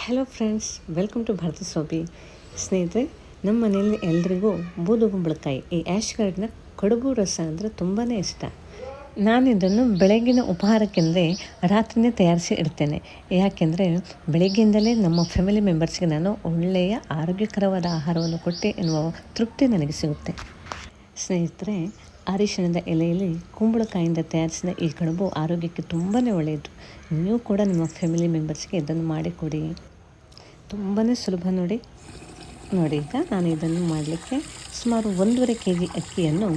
Hello friends, welcome to Bharati Sobi. ಸ್ನೇಹಿತರೆ, ನಮ್ಮ ಮನೆಯಲ್ಲಿ ಎಲ್ರಿಗೂ ಬೂದು ಕುಂಬಳಕಾಯಿ ಈ ಆ್ಯಶ್ ಕಾರ್ಡ್ನ ಕಡುಬು ರಸ ಅಂದರೆ ತುಂಬಾ ಇಷ್ಟ. ನಾನು ಇದನ್ನು ಬೆಳಗಿನ ಉಪಹಾರಕ್ಕೆಂದರೆ ರಾತ್ರಿಯೇ ತಯಾರಿಸಿ ಇಡ್ತೇನೆ. ಯಾಕೆಂದರೆ ಬೆಳಗ್ಗೆಯಿಂದಲೇ ನಮ್ಮ ಫ್ಯಾಮಿಲಿ ಮೆಂಬರ್ಸ್ಗೆ ನಾನು ಒಳ್ಳೆಯ ಆರೋಗ್ಯಕರವಾದ ಆಹಾರವನ್ನು ಕೊಟ್ಟೆ ಎನ್ನುವ ತೃಪ್ತಿ ನನಗೆ ಸಿಗುತ್ತೆ. ಸ್ನೇಹಿತರೆ, ಅರಿಶಿಣದ ಎಲೆಯಲ್ಲಿ ಕುಂಬಳಕಾಯಿಂದ ತಯಾರಿಸಿದ ಈ ಕಡುಬು ಆರೋಗ್ಯಕ್ಕೆ ತುಂಬಾ ಒಳ್ಳೆಯದು. ನೀವು ಕೂಡ ನಿಮ್ಮ ಫ್ಯಾಮಿಲಿ ಮೆಂಬರ್ಸ್ಗೆ ಇದನ್ನು ಮಾಡಿಕೊಡಿ. ತುಂಬಾ ಸುಲಭ ನೋಡಿ. ಈಗ ನಾನು ಇದನ್ನು ಮಾಡಲಿಕ್ಕೆ ಸುಮಾರು 1.5 kg ಅಕ್ಕಿಯನ್ನು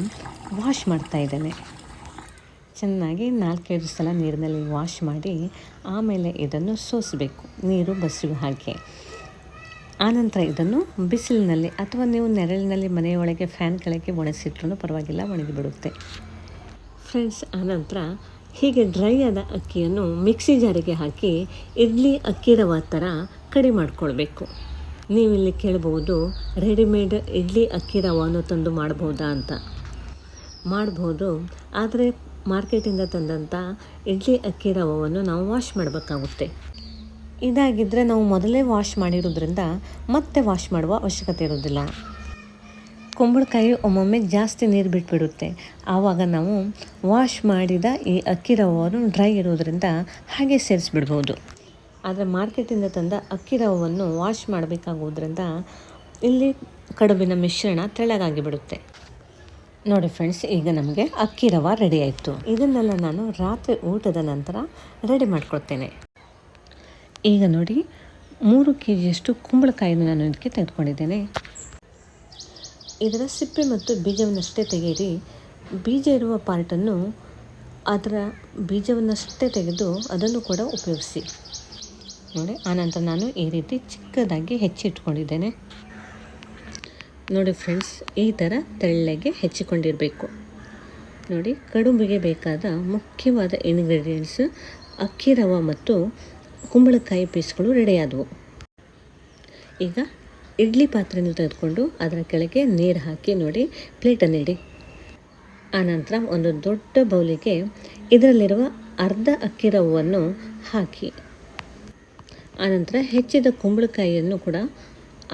ವಾಶ್ ಮಾಡ್ತಾಯಿದ್ದೇನೆ. ಚೆನ್ನಾಗಿ 4-5 ಸಲ ನೀರಿನಲ್ಲಿ ವಾಶ್ ಮಾಡಿ ಆಮೇಲೆ ಇದನ್ನು ಸೋಸಬೇಕು, ನೀರು ಬಸಿಯುವ ಹಾಗೆ. ಆನಂತರ ಇದನ್ನು ಬಿಸಿಲಿನಲ್ಲಿ ಅಥವಾ ನೀವು ನೆರಳಿನಲ್ಲಿ ಮನೆಯೊಳಗೆ ಫ್ಯಾನ್ ಕೆಳಗೆ ಒಣಗಿಸಿಟ್ರೂ ಪರವಾಗಿಲ್ಲ, ಒಣಗಿಬಿಡುತ್ತೆ ಫ್ರೆಂಡ್ಸ್. ಆನಂತರ ಹೀಗೆ ಡ್ರೈ ಆದ ಅಕ್ಕಿಯನ್ನು ಮಿಕ್ಸಿ ಜಾರಿಗೆ ಹಾಕಿ ಇಡ್ಲಿ ಅಕ್ಕಿ ರವೆ ಥರ ಕಡಿ ಮಾಡಿಕೊಳ್ಬೇಕು. ನೀವಿಲ್ಲಿ ಕೇಳ್ಬೋದು, ರೆಡಿಮೇಡ್ ಇಡ್ಲಿ ಅಕ್ಕಿ ರವೆಯನ್ನು ತಂದು ಮಾಡ್ಬೋದಾ ಅಂತ. ಮಾಡ್ಬೋದು, ಆದರೆ ಮಾರ್ಕೆಟಿಂದ ತಂದಂಥ ಇಡ್ಲಿ ಅಕ್ಕಿ ರವೆಯನ್ನು ನಾವು ವಾಶ್ ಮಾಡಬೇಕಾಗುತ್ತೆ. ಇದಾಗಿದ್ದರೆ ನಾವು ಮೊದಲೇ ವಾಶ್ ಮಾಡಿರೋದ್ರಿಂದ ಮತ್ತೆ ವಾಶ್ ಮಾಡುವ ಅವಶ್ಯಕತೆ ಇರೋದಿಲ್ಲ. ಕುಂಬಳಕಾಯಿ ಒಮ್ಮೊಮ್ಮೆ ಜಾಸ್ತಿ ನೀರು ಬಿಟ್ಬಿಡುತ್ತೆ. ಆವಾಗ ನಾವು ವಾಶ್ ಮಾಡಿದ ಈ ಅಕ್ಕಿ ರವೆಯನ್ನು ಡ್ರೈ ಇರೋದ್ರಿಂದ ಹಾಗೆ ಸೇರಿಸ್ಬಿಡ್ಬೋದು. ಆದರೆ ಮಾರ್ಕೆಟಿಂದ ತಂದ ಅಕ್ಕಿ ರವೆಯನ್ನು ವಾಶ್ ಮಾಡಬೇಕಾಗೋದ್ರಿಂದ ಇಲ್ಲಿ ಕಡುಬಿನ ಮಿಶ್ರಣ ತೆಳ್ಳಗಾಗಿ ಬಿಡುತ್ತೆ. ನೋಡಿ ಫ್ರೆಂಡ್ಸ್, ಈಗ ನಮಗೆ ಅಕ್ಕಿ ರವೆ ರೆಡಿ ಆಯಿತು. ಇದನ್ನೆಲ್ಲ ನಾನು ರಾತ್ರಿ ಊಟದ ನಂತರ ರೆಡಿ ಮಾಡ್ಕೊಳ್ತೇನೆ. ಈಗ ನೋಡಿ, 3 kgಯಷ್ಟು ಕುಂಬಳಕಾಯಿಯನ್ನು ನಾನು ಇದಕ್ಕೆ ತೆಗೆದುಕೊಂಡಿದ್ದೇನೆ. ಇದರ ಸಿಪ್ಪೆ ಮತ್ತು ಬೀಜವನ್ನಷ್ಟೇ ತೆಗೆಯಿರಿ. ಬೀಜ ಇರುವ ಪಾರ್ಟನ್ನು, ಅದರ ಬೀಜವನ್ನಷ್ಟೇ ತೆಗೆದು ಅದನ್ನು ಕೂಡ ಉಪಯೋಗಿಸಿ ನೋಡಿ. ಆನಂತರ ನಾನು ಈ ರೀತಿ ಚಿಕ್ಕದಾಗಿ ಹೆಚ್ಚಿಟ್ಕೊಂಡಿದ್ದೇನೆ. ನೋಡಿ ಫ್ರೆಂಡ್ಸ್, ಈ ಥರ ತೆಳ್ಳಗೆ ಹೆಚ್ಚಿಕೊಂಡಿರಬೇಕು. ನೋಡಿ, ಕಡುಬಿಗೆ ಬೇಕಾದ ಮುಖ್ಯವಾದ ಇಂಗ್ರೀಡಿಯೆಂಟ್ಸ್ ಅಕ್ಕಿ ರವೆ ಮತ್ತು ಕುಂಬಳಕಾಯಿ ಪೀಸ್ಗಳು ರೆಡಿ ಆದವು. ಈಗ ಇಡ್ಲಿ ಪಾತ್ರೆಯನ್ನು ತೆಗೆದುಕೊಂಡು ಅದರ ಕೆಳಗೆ ನೀರು ಹಾಕಿ ನೋಡಿ, ಪ್ಲೇಟನ್ನು ಇಡಿ. ಆನಂತರ ಒಂದು ದೊಡ್ಡ ಬೌಲಿಗೆ ಇದರಲ್ಲಿರುವ ಅರ್ಧ ಅಕ್ಕಿ ರವೆಯನ್ನು ಹಾಕಿ, ಆನಂತರ ಹೆಚ್ಚಿದ ಕುಂಬಳಕಾಯಿಯನ್ನು ಕೂಡ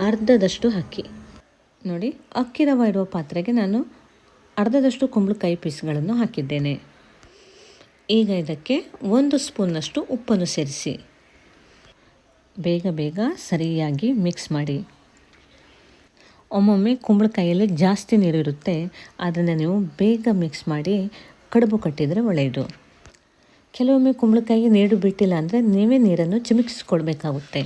ಅರ್ಧದಷ್ಟು ಹಾಕಿ. ನೋಡಿ, ಅಕ್ಕಿ ರವೆ ಇರುವ ಪಾತ್ರೆಗೆ ನಾನು ಅರ್ಧದಷ್ಟು ಕುಂಬಳಕಾಯಿ ಪೀಸ್ಗಳನ್ನು ಹಾಕಿದ್ದೇನೆ. ಈಗ ಇದಕ್ಕೆ 1 ಸ್ಪೂನ್ನಷ್ಟು ಉಪ್ಪನ್ನು ಸೇರಿಸಿ ಬೇಗ ಸರಿಯಾಗಿ ಮಿಕ್ಸ್ ಮಾಡಿ. ಒಮ್ಮೊಮ್ಮೆ ಕುಂಬಳಕಾಯಿಯಲ್ಲಿ ಜಾಸ್ತಿ ನೀರು ಇರುತ್ತೆ, ಅದನ್ನು ನೀವು ಬೇಗ ಮಿಕ್ಸ್ ಮಾಡಿ ಕಡುಬು ಕಟ್ಟಿದರೆ ಒಳ್ಳೆಯದು. ಕೆಲವೊಮ್ಮೆ ಕುಂಬಳಕಾಯಿ ನೀರು ಬಿಟ್ಟಿಲ್ಲ ಅಂದರೆ ನೀವೇ ನೀರನ್ನು ಚಿಮುಕಿಸ್ಕೊಳ್ಬೇಕಾಗುತ್ತೆ.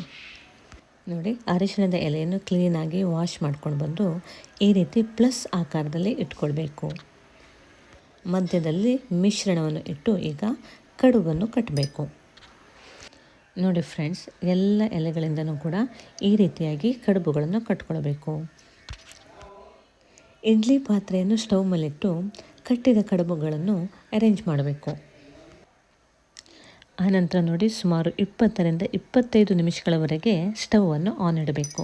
ನೋಡಿ, ಅರಿಶಿಣದ ಎಲೆಯನ್ನು ಕ್ಲೀನಾಗಿ ವಾಶ್ ಮಾಡ್ಕೊಂಡು ಬಂದು ಈ ರೀತಿ ಪ್ಲಸ್ ಆಕಾರದಲ್ಲಿ ಇಟ್ಕೊಳ್ಬೇಕು. ಮಧ್ಯದಲ್ಲಿ ಮಿಶ್ರಣವನ್ನು ಇಟ್ಟು ಈಗ ಕಡುಬನ್ನು ಕಟ್ಟಬೇಕು. ನೋಡಿ ಫ್ರೆಂಡ್ಸ್, ಎಲ್ಲ ಎಲೆಗಳಿಂದನೂ ಕೂಡ ಈ ರೀತಿಯಾಗಿ ಕಡುಬುಗಳನ್ನು ಕಟ್ಕೊಳ್ಬೇಕು. ಇಡ್ಲಿ ಪಾತ್ರೆಯನ್ನು ಸ್ಟವ್ ಮೇಲಿಟ್ಟು ಕಟ್ಟಿದ ಕಡುಬುಗಳನ್ನು ಅರೇಂಜ್ ಮಾಡಬೇಕು. ಆನಂತರ ನೋಡಿ, ಸುಮಾರು 20ರಿಂದ 25 ನಿಮಿಷಗಳವರೆಗೆ ಸ್ಟವನ್ನು ಆನ್ ಇಡಬೇಕು.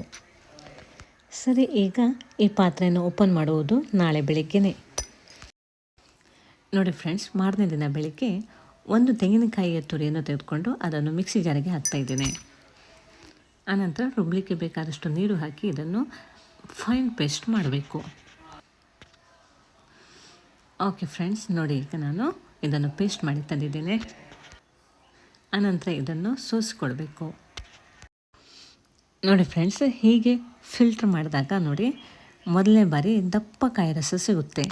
ಸರಿ, ಈಗ ಈ ಪಾತ್ರೆಯನ್ನು ಓಪನ್ ಮಾಡುವುದು ನಾಳೆ ಬೆಳಿಗ್ಗೆನೇ. ನೋಡಿ ಫ್ರೆಂಡ್ಸ್, ಮಾರನೇ ದಿನ ಬೆಳಿಗ್ಗೆ 1 ತೆಂಗಿನಕಾಯಿಯ ತುರಿಯನ್ನು ತೆಗೆದುಕೊಂಡು ಅದನ್ನು ಮಿಕ್ಸಿ ಜಾರಿಗೆ ಹಾಕ್ತಾಯಿದ್ದೇನೆ. ಆನಂತರ ರುಬ್ಲಿಕ್ಕೆ ಬೇಕಾದಷ್ಟು ನೀರು ಹಾಕಿ ಇದನ್ನು ಫೈನ್ ಪೇಸ್ಟ್ ಮಾಡಬೇಕು. ಓಕೆ ಫ್ರೆಂಡ್ಸ್, ನೋಡಿ, ಈಗ ನಾನು ಇದನ್ನು ಪೇಸ್ಟ್ ಮಾಡಿ ತಂದಿದ್ದೇನೆ. ಆನಂತರ ಇದನ್ನು ಸೋಸಿಕೊಳ್ಬೇಕು. ನೋಡಿ ಫ್ರೆಂಡ್ಸ್, ಹೀಗೆ ಫಿಲ್ಟ್ರ್ ಮಾಡಿದಾಗ ನೋಡಿ, ಮೊದಲನೇ ಬಾರಿ ದಪ್ಪ ಕಾಯಿ ರಸ ಸಿಗುತ್ತೆ.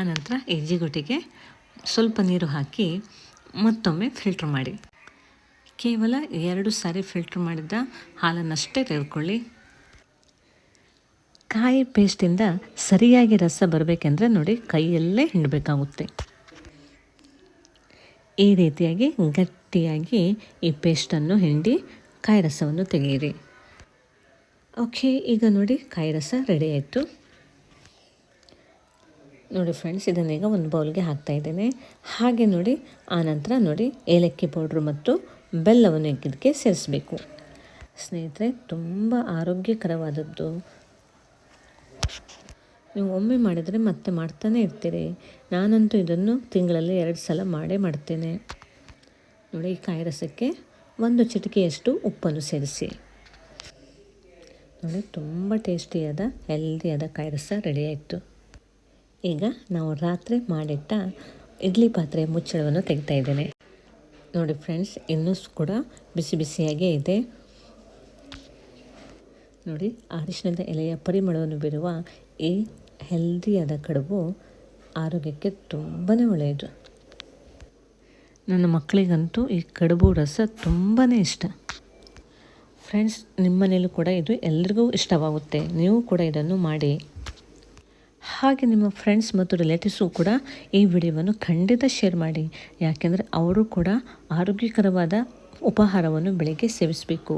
ಆನಂತರ ಈ ಜಿಗುಟಿಗೆ ಸ್ವಲ್ಪ ನೀರು ಹಾಕಿ ಮತ್ತೊಮ್ಮೆ ಫಿಲ್ಟ್ರ್ ಮಾಡಿ. ಕೇವಲ 2 ಸಾರಿ ಫಿಲ್ಟ್ರ್ ಮಾಡಿದ ಹಾಲನ್ನಷ್ಟೇ ತೆಗೆದುಕೊಳ್ಳಿ. ಕಾಯಿ ಪೇಸ್ಟಿಂದ ಸರಿಯಾಗಿ ರಸ ಬರಬೇಕೆಂದರೆ ನೋಡಿ, ಕೈಯಲ್ಲೇ ಹಿಂಡಬೇಕಾಗುತ್ತೆ. ಈ ರೀತಿಯಾಗಿ ಗಟ್ಟಿಯಾಗಿ ಈ ಪೇಸ್ಟನ್ನು ಹಿಂಡಿ ಕಾಯಿ ರಸವನ್ನು ತೆಗೆಯಿರಿ. ಓಕೆ, ಈಗ ನೋಡಿ, ಕಾಯಿ ರಸ ರೆಡಿ ಆಯಿತು. ನೋಡಿ ಫ್ರೆಂಡ್ಸ್, ಇದನ್ನೀಗ ಒಂದು ಬೌಲ್ಗೆ ಹಾಕ್ತಾಯಿದ್ದೇನೆ. ಹಾಗೆ ನೋಡಿ, ಆನಂತರ ನೋಡಿ, ಏಲಕ್ಕಿ ಪೌಡ್ರು ಮತ್ತು ಬೆಲ್ಲವನ್ನು ಇದಕ್ಕೆ ಸೇರಿಸಬೇಕು. ಸ್ನೇಹಿತರೆ, ತುಂಬ ಆರೋಗ್ಯಕರವಾದದ್ದು. ನೀವು ಒಮ್ಮೆ ಮಾಡಿದರೆ ಮತ್ತೆ ಮಾಡ್ತಾನೆ ಇರ್ತೀರಿ. ನಾನಂತೂ ಇದನ್ನು ತಿಂಗಳಲ್ಲಿ 2 ಸಲ ಮಾಡೇ ಮಾಡ್ತೇನೆ. ನೋಡಿ, ಈ ಕಾಯಿ ರಸಕ್ಕೆ 1 ಚಿಟಿಕೆಯಷ್ಟು ಉಪ್ಪನ್ನು ಸೇರಿಸಿ. ನೋಡಿ, ತುಂಬ ಟೇಸ್ಟಿಯಾದ ಹೆಲ್ದಿಯಾದ ಕಾಯಿ ರಸ ರೆಡಿಯಾಯಿತು. ಈಗ ನಾವು ರಾತ್ರಿ ಮಾಡಿಟ್ಟ ಇಡ್ಲಿ ಪಾತ್ರೆ ಮುಚ್ಚಳವನ್ನು ತೆಗಿತಾ ಇದ್ದೇನೆ. ನೋಡಿ ಫ್ರೆಂಡ್ಸ್, ಇನ್ನೂ ಕೂಡ ಬಿಸಿ ಬಿಸಿಯಾಗೇ ಇದೆ. ನೋಡಿ, ಅರಿಶಿಣದ ಎಲೆಯ ಪರಿಮಳವನ್ನು ಬೀರುವ ಈ ಹೆಲ್ದಿಯಾದ ಕಡುಬು ಆರೋಗ್ಯಕ್ಕೆ ತುಂಬಾ ಒಳ್ಳೆಯದು. ನನ್ನ ಮಕ್ಕಳಿಗಂತೂ ಈ ಕಡುಬು ರಸ ತುಂಬಾ ಇಷ್ಟ. ಫ್ರೆಂಡ್ಸ್, ನಿಮ್ಮ ಮನೇಲೂ ಕೂಡ ಇದು ಎಲ್ರಿಗೂ ಇಷ್ಟವಾಗುತ್ತೆ. ನೀವು ಕೂಡ ಇದನ್ನು ಮಾಡಿ. ಹಾಗೆ ನಿಮ್ಮ ಫ್ರೆಂಡ್ಸ್ ಮತ್ತು ರಿಲೇಟಿವ್ಸು ಕೂಡ ಈ ವಿಡಿಯೋವನ್ನು ಖಂಡಿತ ಶೇರ್ ಮಾಡಿ. ಯಾಕೆಂದರೆ ಅವರು ಕೂಡ ಆರೋಗ್ಯಕರವಾದ ಉಪಹಾರವನ್ನು ಬೆಳಗ್ಗೆ ಸೇವಿಸಬೇಕು.